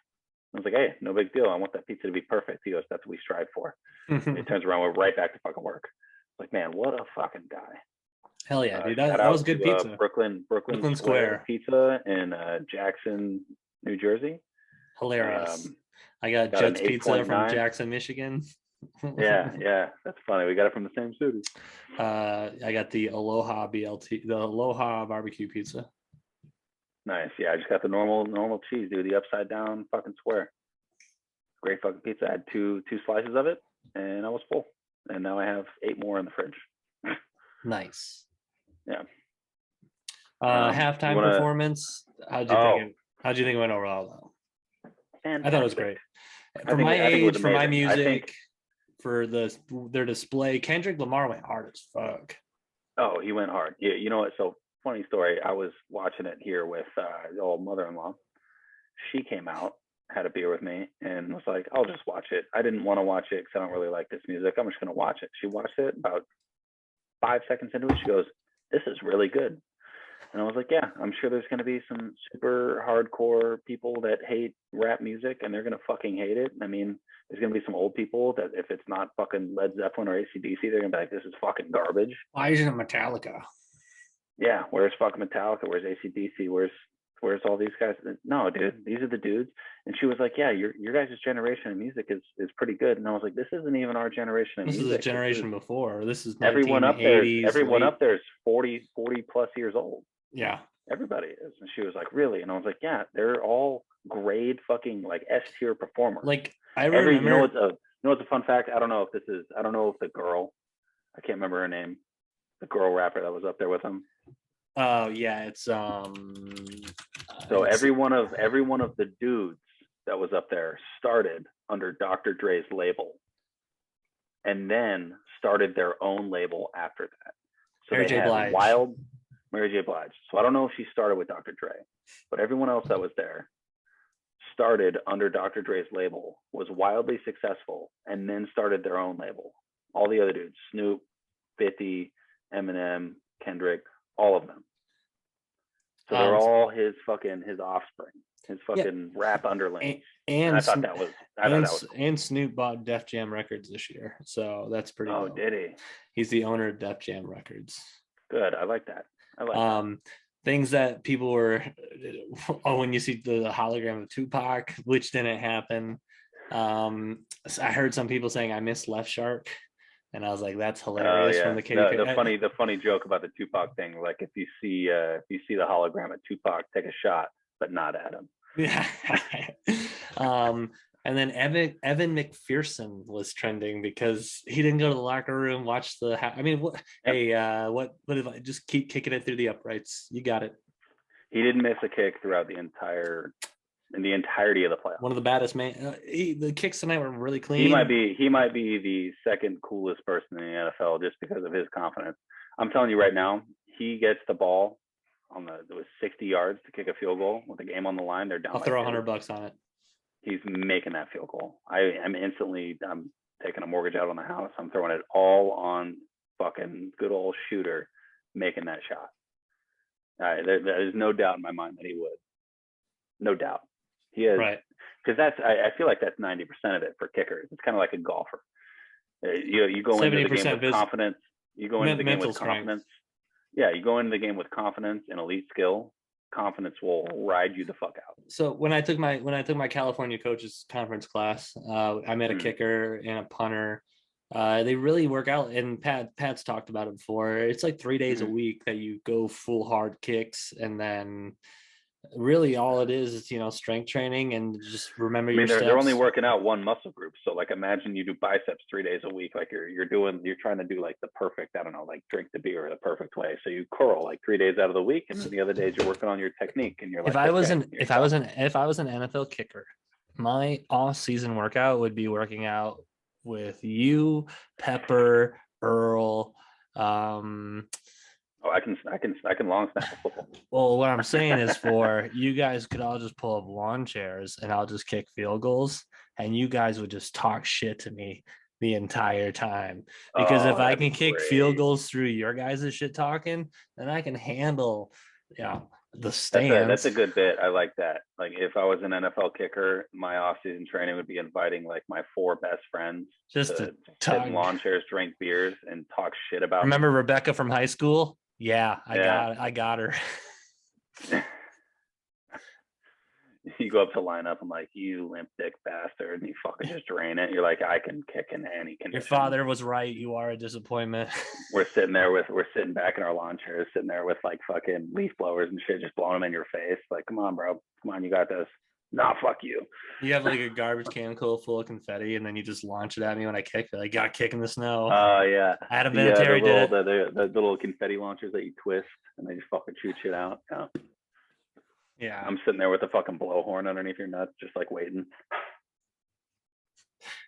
I was like, "Hey, no big deal. I want that pizza to be perfect." He goes, "That's what we strive for." He turns around, went right back to fucking work. Like, man, what a fucking guy. Hell yeah, dude. That was good pizza. Brooklyn Square Pizza in Jackson, New Jersey. Hilarious. I got Jets Pizza from Jackson, Michigan. yeah, that's funny. We got it from the same city. I got the Aloha BLT, the Aloha barbecue pizza. Nice. Yeah, I just got the normal cheese, dude. The upside down fucking square. Great fucking pizza. I had two slices of it, and I was full. And now I have 8 more in the fridge. Nice. Yeah. Halftime performance. How'd you think it went overall though? Fantastic. I thought it was great. For my age, for my music, for their display, Kendrick Lamar went hard as fuck. Oh, he went hard. Yeah, you know what? So funny story. I was watching it here with the old mother-in-law. She came out, had a beer with me, and was like, "I'll just watch it." I didn't want to watch it because I don't really like this music. I'm just gonna watch it. She watched it about 5 seconds into it. She goes, "This is really good." And I was like, yeah, I'm sure there's going to be some super hardcore people that hate rap music and they're going to fucking hate it. I mean, there's going to be some old people that if it's not fucking Led Zeppelin or AC/DC, they're going to be like, this is fucking garbage. Why isn't it Metallica? Yeah, where's fucking Metallica? Where's AC/DC? Where's all these guys? No, dude, these are the dudes. And she was like, yeah, your guys' generation of music is pretty good. And I was like, this isn't even our generation of music. This is a generation before. This is everyone up there. Everyone up there is 40 plus years old. Yeah. Everybody is. And she was like, really? And I was like, yeah, they're all grade fucking like S tier performer. Like I remember, you know what's a fun fact? I don't know if the girl, I can't remember her name, the girl rapper that was up there with him. Oh yeah, it's so every one of the dudes that was up there started under Dr. Dre's label, and then started their own label after that. So Mary J. Blige. Mary J. Blige. So I don't know if she started with Dr. Dre, but everyone else that was there started under Dr. Dre's label, was wildly successful, and then started their own label. All the other dudes, Snoop, 50, Eminem, Kendrick, all of them. So they're all his offspring, his fucking rap underlings. And I thought that was cool. And Snoop bought Def Jam Records this year, so that's pretty. Oh, dope. Did he? He's the owner of Def Jam Records. Good, I like that. That. Things that people were, when you see the hologram of Tupac, which didn't happen. I heard some people saying I miss Left Shark, and I was like, that's hilarious. From the funny joke about the Tupac thing, like if you see the hologram of Tupac, take a shot, but not at him. Yeah. And then Evan McPherson was trending because he didn't go to the locker room, watch the. I mean, what? Yep. Hey, what if I just keep kicking it through the uprights? You got it. He didn't miss a kick throughout the entirety of the playoffs. One of the baddest the kicks tonight were really clean. He might be the second coolest person in the NFL just because of his confidence. I'm telling you right now, he gets the ball it was 60 yards to kick a field goal with the game on the line. They're down. I'll throw $100 on it. He's making that field goal. I'm taking a mortgage out on the house. I'm throwing it all on fucking good old shooter making that shot. There is no doubt in my mind that he would. No doubt. He is. Right. Because I feel like that's 90% of it for kickers. It's kind of like a golfer. You go into the game with confidence. You go into the game with confidence. Yeah, you go into the game with confidence and elite skill. Confidence will ride you the fuck out. So when I took my California coaches conference class, I met a kicker and a punter. They really work out, and Pat's talked about it before. It's like 3 days a week that you go full hard kicks, and then really all it is strength training and just remember your steps. They're only working out one muscle group. So like imagine you do biceps 3 days a week. Like you're trying to do like the perfect, I don't know, like drink the beer the perfect way. So you curl like 3 days out of the week, and then the other days you're working on your technique. And you're like, if I was an NFL kicker, my off season workout would be working out with you, Pepper, Earl. I can long snap a football. Well, what I'm saying is for you guys could all just pull up lawn chairs and I'll just kick field goals, and you guys would just talk shit to me the entire time. Because if I can kick field goals through your guys' shit talking, then I can handle the stands. That's a good bit. I like that. Like if I was an NFL kicker, my off-season training would be inviting like my 4 best friends just to sit in lawn chairs, drink beers, and talk shit about. Remember Rebecca from high school? Yeah, I got her. You go up to line up, I'm like, you limp dick bastard, and you fucking just drain it. You're like, I can kick in any condition. Your father was right. You are a disappointment. We're sitting back in our lawn chairs, sitting there with like fucking leaf blowers and shit, just blowing them in your face. Like, come on, bro. Come on, you got this. Nah, fuck you. You have like a garbage can full of confetti, and then you just launch it at me when I kick. Like, got kick in the snow. Oh, yeah. Adam Vinatieri did it. The little confetti launchers that you twist, and they just fucking shoot shit out. Yeah. I'm sitting there with a fucking blowhorn underneath your nuts, just like waiting.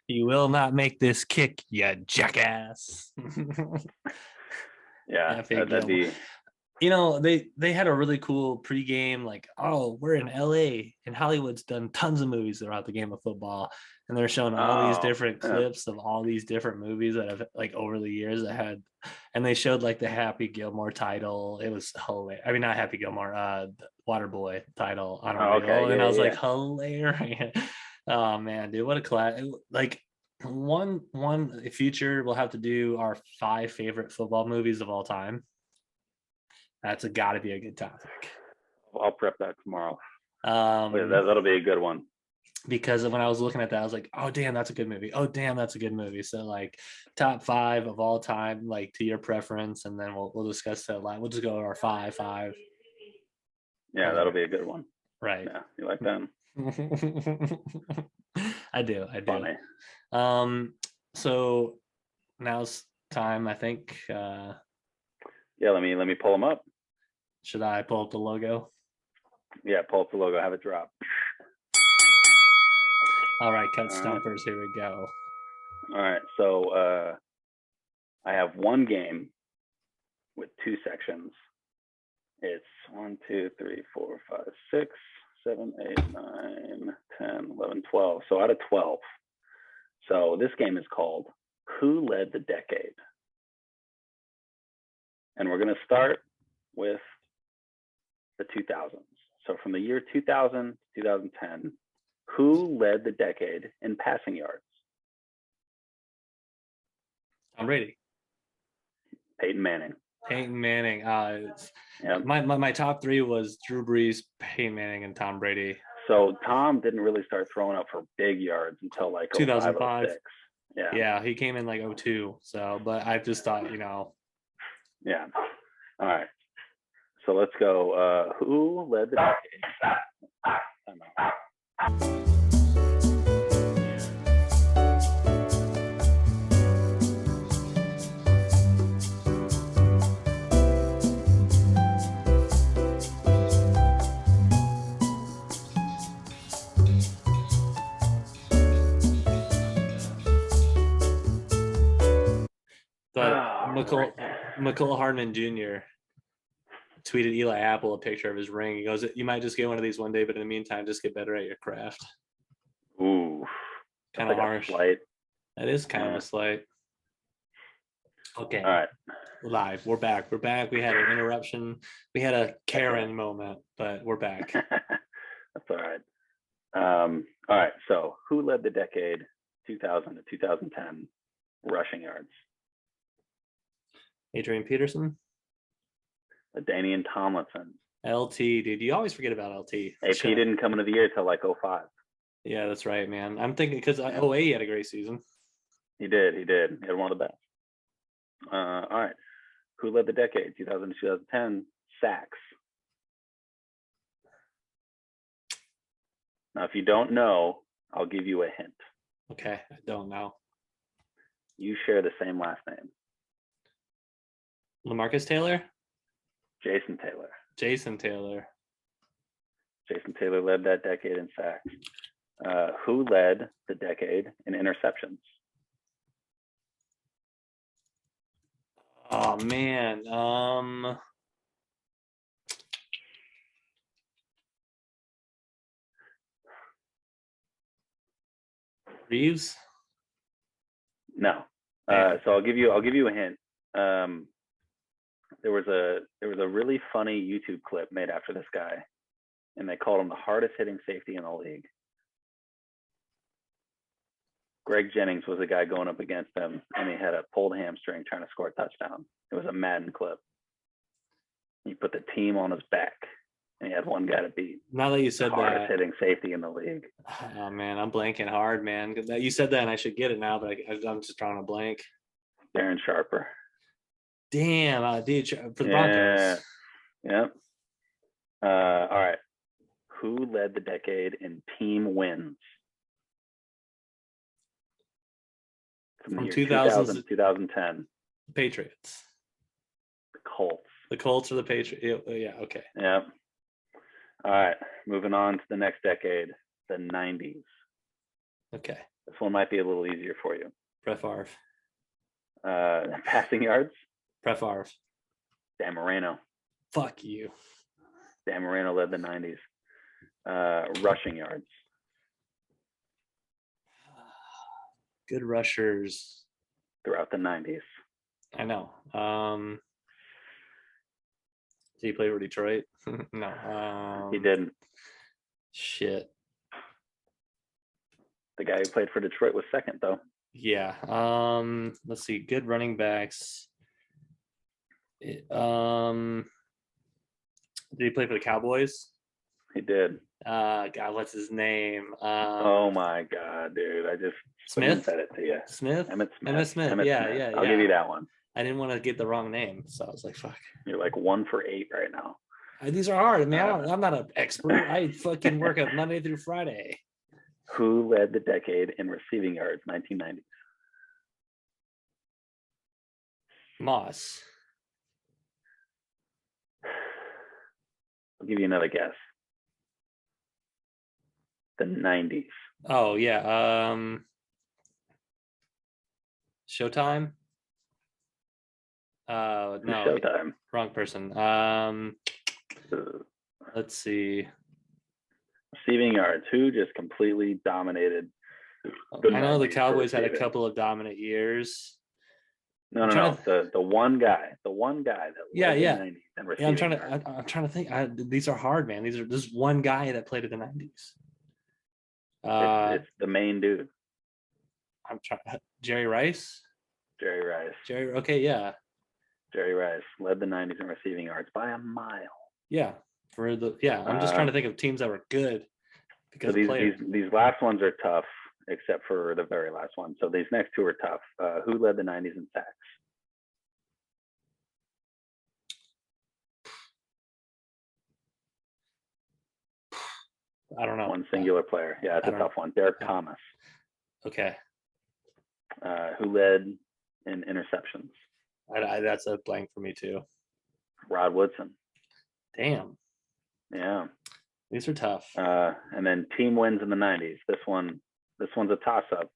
You will not make this kick, you jackass. Yeah, that'd be. They had a really cool pregame, like, oh, we're in LA and Hollywood's done tons of movies throughout the game of football. And they're showing all these different clips of all these different movies that have like over the years that had, and they showed like the Happy Gilmore title. It was hilarious. I mean, not Happy Gilmore, Waterboy title on a reel. And I was like, hilarious. Oh man, dude, what a class. Like one future we'll have to do our 5 favorite football movies of all time. That's gotta be a good topic. I'll prep that tomorrow. That'll be a good one. Because when I was looking at that, I was like, oh damn, that's a good movie. Oh damn, that's a good movie. So like top 5 of all time, like to your preference, and then we'll discuss that line. We'll just go to our 5. Yeah, that'll be a good one. Right. Yeah, you like that? I do. Funny. So now's time, I think. Yeah, let me pull them up. Should I pull up the logo? Yeah, pull up the logo, have it drop. All right, cut stumpers. Here we go. All right, so I have one game with two sections. It's 1, 2, 3, 4, 5, 6, 7, 8, 9, 10, 11, 12. So out of 12. So this game is called Who Led the Decade? And we're going to start with the 2000s. So from the year 2000 to 2010, who led the decade in passing yards? Tom Brady. Peyton Manning. Peyton Manning. My top three was Drew Brees, Peyton Manning, and Tom Brady. So Tom didn't really start throwing up for big yards until like 2005. Yeah, he came in like 2002. So, but I just thought, Yeah. All right. So let's go. Who led the decade? But McCall Hardman Jr. tweeted Eli Apple a picture of his ring. He goes, "You might just get one of these one day, but in the meantime, just get better at your craft." Ooh, kind of harsh. That is kind of a slight. Okay. All right. Live. We're back. We had an interruption. We had a Karen moment, but we're back. That's all right. All right. So who led the decade 2000 to 2010 rushing yards? Adrian Peterson. LaDainian Tomlinson. LT, dude. You always forget about LT. AP didn't come into the year till like 05. Yeah, that's right, man. I'm thinking because 08 he had a great season. He did. He had one of the best. All right. Who led the decade 2000 to 2010 sacks? Now, if you don't know, I'll give you a hint. Okay, I don't know. You share the same last name. LaMarcus Taylor? Jason Taylor. Jason Taylor led that decade in sacks. Who led the decade in interceptions? Oh man. Reeves? No. So I'll give you a hint. There was a really funny YouTube clip made after this guy, and they called him the hardest hitting safety in the league. Greg Jennings was the guy going up against him, and he had a pulled hamstring trying to score a touchdown. It was a Madden clip. He put the team on his back, and he had one guy to beat. Now that you said that, hardest hitting safety in the league. Oh man, I'm blanking hard, man. You said that, and I should get it now, but I'm just drawing a blank. Darren Sharper. Damn, dude, for the Broncos. Yeah. All right. Who led the decade in team wins? From 2000 to 2010. Patriots. The Colts. The Colts or the Patriots? Yeah, okay. Yeah. All right. Moving on to the next decade, the 90s. Okay. This one might be a little easier for you. Brett Favre. Passing yards? Brett Favre. Dan Marino. Fuck you. Dan Marino led the 90s. Rushing yards. Good rushers. Throughout the 90s. I know. Did he play for Detroit? No. He didn't. Shit. The guy who played for Detroit was second, though. Yeah. Let's see. Good running backs. Did he play for the Cowboys? He did. God, what's his name? Oh my God, dude! I just Smith said it to you. Smith. Emmitt Smith. Emmitt Smith. Yeah. I'll give you that one. I didn't want to get the wrong name, so I was like, "Fuck." You're like 1 for 8 right now. These are hard, man. I'm not an expert. I fucking work up Monday through Friday. Who led the decade in receiving yards, 1990s? Moss. I'll give you another guess. The 90s. Oh yeah. Showtime. No, Showtime. wrong person. Let's see. Receiving yards. Who just completely dominated? I know the Cowboys had a couple of dominant years. No. The one guy that led the 90s and I'm trying to think. These are hard, man. This is one guy that played in the 90s. It's the main dude. I'm trying. Jerry Rice. Okay, yeah. Jerry Rice led the 90s in receiving yards by a mile. Yeah, I'm just trying to think of teams that were good. Because so these last ones are tough, except for the very last one. So these next two are tough. Who led the 90s in sacks? I don't know. One singular player. Yeah, it's a tough one. Derek Thomas. Okay. Who led in interceptions? That's a blank for me too. Rod Woodson. Damn. Yeah. These are tough. And then team wins in the 90s. This one's a toss-up.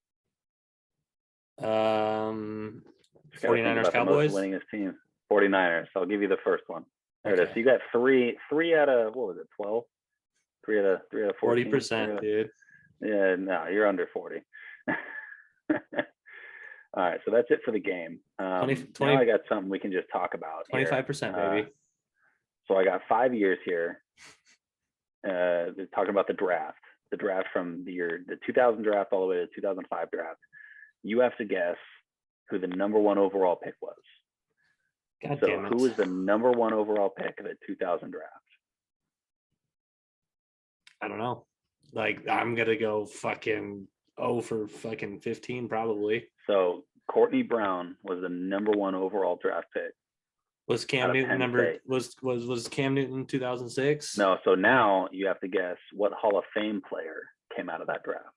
49ers, Cowboys. Winningest team. 49ers. I'll give you the first one. There it is. So you got three out of, what was it, 12? 3 out of 14. 40%, dude. Yeah, no, you're under 40. All right, so that's it for the game. 20, now I got something we can just talk about. 25%, baby. So I got 5 years here. Talking about the draft from the 2000 draft all the way to the 2005 draft. You have to guess who the number 1 overall pick was. God damn it. Who was the number 1 overall pick of the 2000 draft? I don't know. Like, I'm gonna go fucking 0 for fucking 15 probably. So Courtney Brown was the number 1 overall draft pick. Was Cam Newton was Cam Newton 2006? No, so now you have to guess what Hall of Fame player came out of that draft.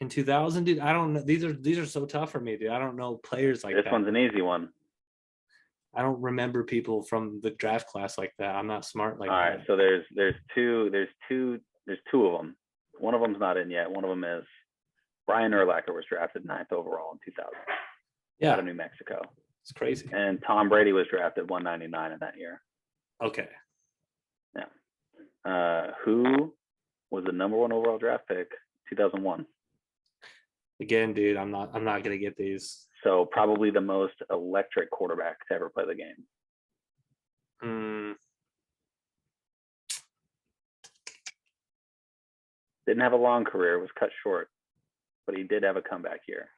In 2000, dude, I don't know. These are so tough for me, dude. I don't know players like that. This one's an easy one. I don't remember people from the draft class like that. I'm not smart like that. All right, so there's two of them. One of them's not in yet. One of them is Brian Urlacher was drafted 9th overall in 2000. Yeah, out of New Mexico. It's crazy. And Tom Brady was drafted 199 in that year. Okay. Yeah. Who was the number 1 overall draft pick 2001? Again, dude, I'm not gonna get these. So probably the most electric quarterback to ever play the game. Didn't have a long career, was cut short, but he did have a comeback year.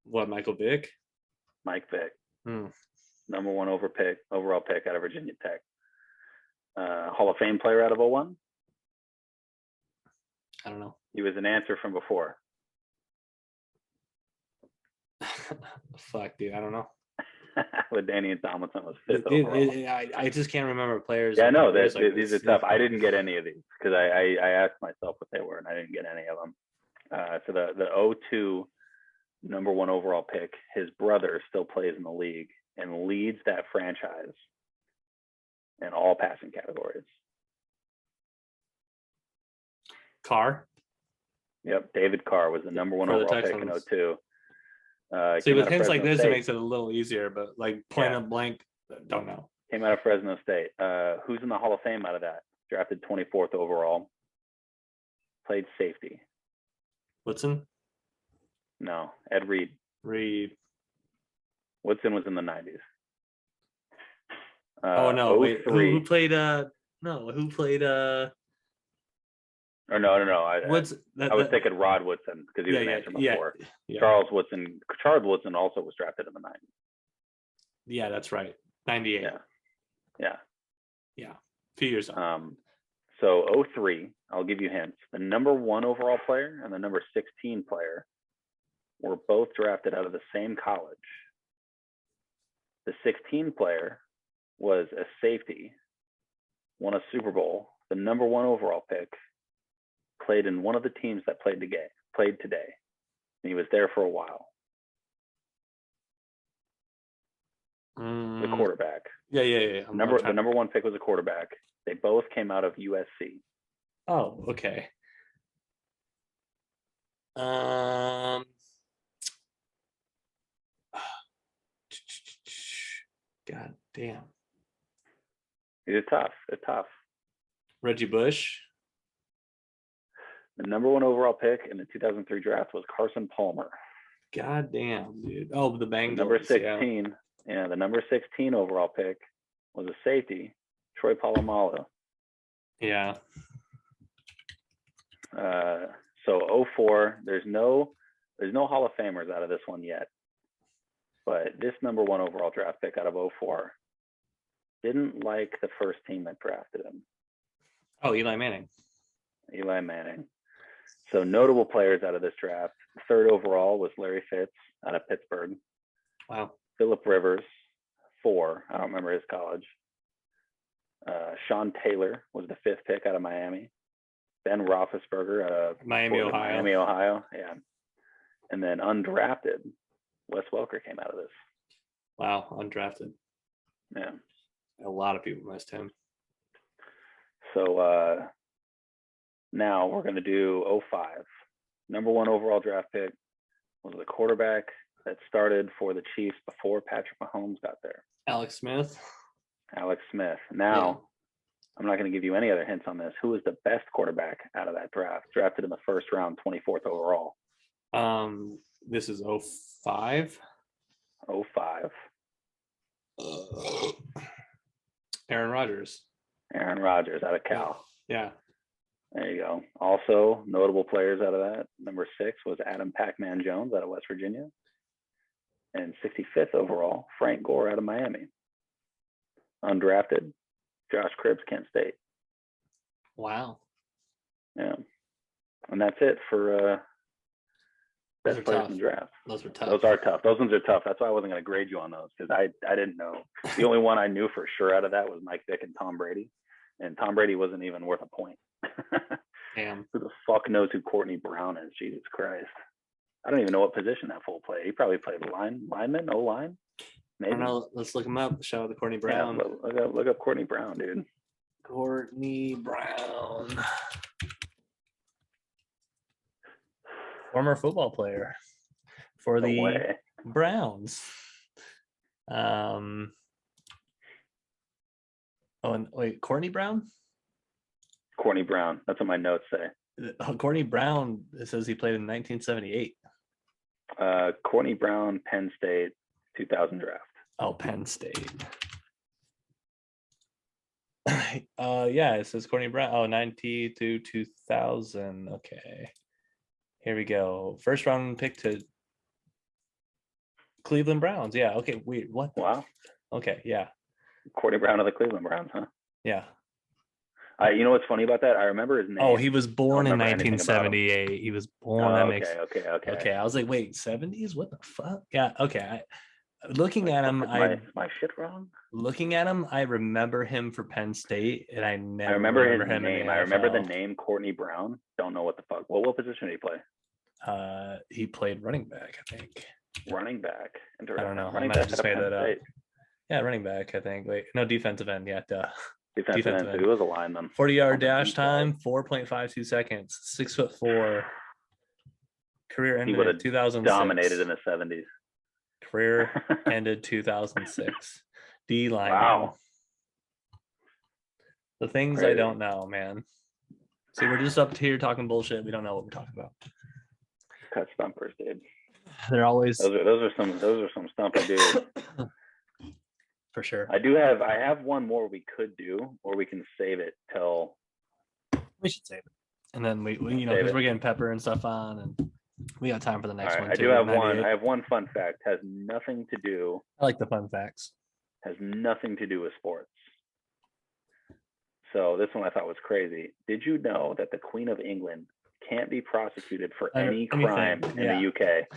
What, Michael Vick? Mike Vick. Number 1 overall pick out of Virginia Tech. Hall of Fame player out of 01? I don't know. He was an answer from before. Fuck, dude, I don't know. LaDainian Tomlinson was 5th overall. I just can't remember players. Yeah, no, these are tough. I didn't get any of these because I asked myself what they were and I didn't get any of them. So the 02 number 1 overall pick, his brother still plays in the league and leads that franchise in all passing categories. Carr. Yep, David Carr was the number 1 overall pick in 02. See, with hints like this, it makes it a little easier, but like point blank, don't know. Came out of Fresno State. Who's in the Hall of Fame out of that? Drafted 24th overall. Played safety. Woodson? No, Ed Reed. Woodson was in the 90s. Oh no! Wait, who played? Who played? Or no. I was thinking Rod Woodson because he was an answer before. Yeah. Charles Woodson also was drafted in the 90s. Yeah, that's right. 98. Yeah. A few years on. So 03, I'll give you hints. The number 1 overall player and the number 16 player were both drafted out of the same college. The 16 player was a safety, won a Super Bowl, the number 1 overall pick, played in one of the teams that played today. And he was there for a while. The quarterback. Yeah. The number 1 pick was a quarterback. They both came out of USC. Oh, okay. God damn. It's tough. Reggie Bush. The number 1 overall pick in the 2003 draft was Carson Palmer. God damn, dude. Oh, the Bengals. Number 16. Yeah, the number 16 overall pick was a safety, Troy Polamalu. Yeah. So 04, there's no Hall of Famers out of this one yet. But this number 1 overall draft pick out of 04 didn't like the first team that drafted him. Oh, Eli Manning. So notable players out of this draft. 3rd overall was Larry Fitz out of Pittsburgh. Wow. Phillip Rivers, 4. I don't remember his college. Sean Taylor was the 5th pick out of Miami. Ben Roethlisberger out of Miami, Ohio. Yeah. And then undrafted, Wes Welker came out of this. Wow, undrafted. Yeah. A lot of people missed him. So now we're going to do 05. Number 1 overall draft pick was the quarterback that started for the Chiefs before Patrick Mahomes got there. Alex Smith. Now, yeah. I'm not going to give you any other hints on this. Who was the best quarterback out of that draft? Drafted in the first round, 24th overall. This is 05. 05. Aaron Rodgers out of Cal. Yeah. There you go. Also, notable players out of that. Number 6 was Adam Pac-Man Jones out of West Virginia. And 65th overall, Frank Gore out of Miami. Undrafted, Josh Cribbs, Kent State. Wow. Yeah. And that's it for best players in the draft. Those are tough. Those are tough. Those ones are tough. That's why I wasn't going to grade you on those, because I didn't know. The only one I knew for sure out of that was Mike Vick and Tom Brady. And Tom Brady wasn't even worth a point. Damn. Who the fuck knows who Courtney Brown is? Jesus Christ. I don't even know what position that fool played. He probably played lineman, O-line. Maybe. I don't know. Let's look him up. Shout out to Courtney Brown. Yeah, look up Courtney Brown, dude. Courtney Brown. Former football player for the Browns. Oh, and wait, Courtney Brown? Courtney Brown. That's what my notes say. Courtney Brown, it says he played in 1978. Courtney Brown, Penn State, 2000 draft. Oh, Penn State. Yeah, it says Courtney Brown. Oh, 90 to 2000. Okay. Here we go. First round pick to Cleveland Browns. Yeah. Okay. Weird. What? Wow. Okay. Yeah. Courtney Brown of the Cleveland Browns, huh? Yeah. You know what's funny about that? I remember his name. Oh, he was born in 1978. He was born. Okay. I was like, wait, 70s? What the fuck? Yeah. Okay. Looking at him, my shit wrong. Looking at him, I remember him for Penn State, and I never remember his him name. I remember the name Courtney Brown. Don't know what the fuck. What position did he play? He played running back, I think. Running back. I don't know. I might have just made that up. Yeah, running back, I think. Wait, no, defensive end. Yeah, duh. Defensive end. So he was a lineman. 40-yard dash time, 4.52 seconds. 6'4". Career ended in 2006. Dominated in the 70s. Career ended 2006. D line. Wow. The things I don't know, man. See, we're just up here talking bullshit. We don't know what we're talking about. Cut stumpers, dude. They're always those are some stumper dudes. For sure. I have one more we could do, or we can save it till. We should save it, and then we you know, because we're getting Pepper and stuff on, and we got time for the next one. I do have one. I have one fun fact. Has nothing to do. I like the fun facts. Has nothing to do with sports. So this one I thought was crazy. Did you know that the Queen of England can't be prosecuted for any crime in the UK?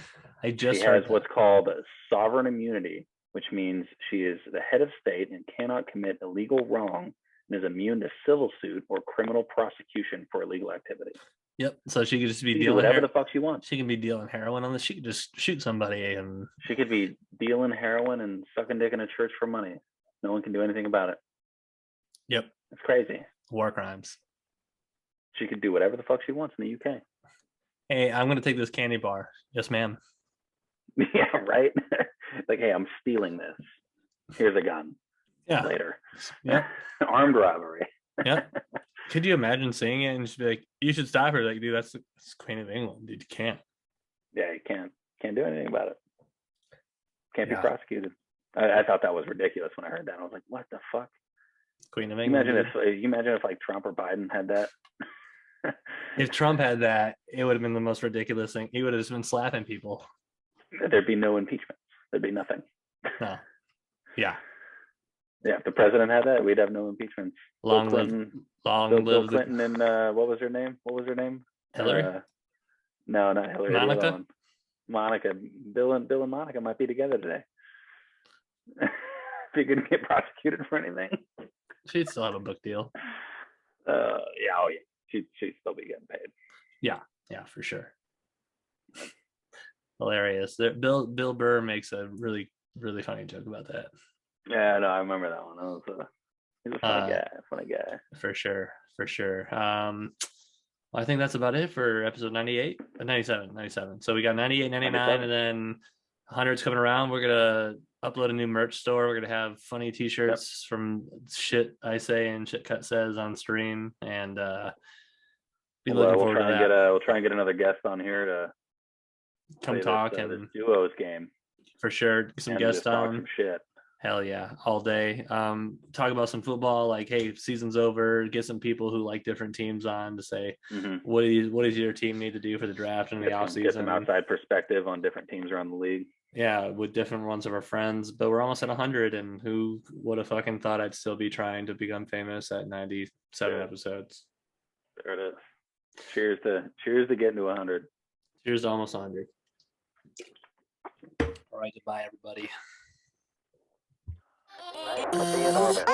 I just she has what's called sovereign immunity, which means she is the head of state and cannot commit illegal wrong and is immune to civil suit or criminal prosecution for illegal activity. Yep. So she could just be She can do dealing whatever the fuck she wants. She can be dealing heroin on this. She could just shoot somebody, and she could be dealing heroin and sucking dick in a church for money. No one can do anything about it. Yep. It's crazy. War crimes. She could do whatever the fuck she wants in the UK. Hey, I'm gonna take this candy bar. Yes, ma'am. Yeah, right. Like, hey, I'm stealing this. Here's a gun. Yeah. Later. Yeah. Armed robbery. Yeah. Could you imagine seeing it and just be like, you should stop her? Like, dude, that's Queen of England, dude. You can't. Yeah, you can't do anything about it. Can't be prosecuted. I thought that was ridiculous when I heard that. I was like, what the fuck? Queen of England. You imagine if like Trump or Biden had that. If Trump had that, it would have been the most ridiculous thing. He would have just been slapping people. There'd be no impeachment. There'd be nothing. No. Yeah. Yeah, if the president had that, we'd have no impeachments. Long live Bill Clinton and what was her name? Hillary? No, not Hillary. Monica? Monica. Bill and Monica might be together today. If you couldn't get prosecuted for anything. She'd still have a book deal. Yeah, She'd still be getting paid. Yeah, for sure. Hilarious. Bill Burr makes a really, really funny joke about that. Yeah, no, I remember that one. He's a funny guy. For sure. I think that's about it for episode 97. So we got 98, 99, and then 100's coming around. We're gonna upload a new merch store. We're gonna have funny t-shirts from shit I say and shit Cut says on stream, and be looking forward to that. We'll try and get another guest on here to come talk and duos game for sure. Some guests on. Some shit. Hell yeah, all day. Talk about some football, like, hey, season's over, get some people who like different teams on to say, what does your team need to do for the draft and the offseason? Get some outside perspective on different teams around the league. Yeah, with different ones of our friends. But we're almost at 100, and who would have fucking thought I'd still be trying to become famous at 97 episodes? There it is. Cheers to getting to 100. Cheers to almost 100. All right, goodbye, everybody. See you in orbit.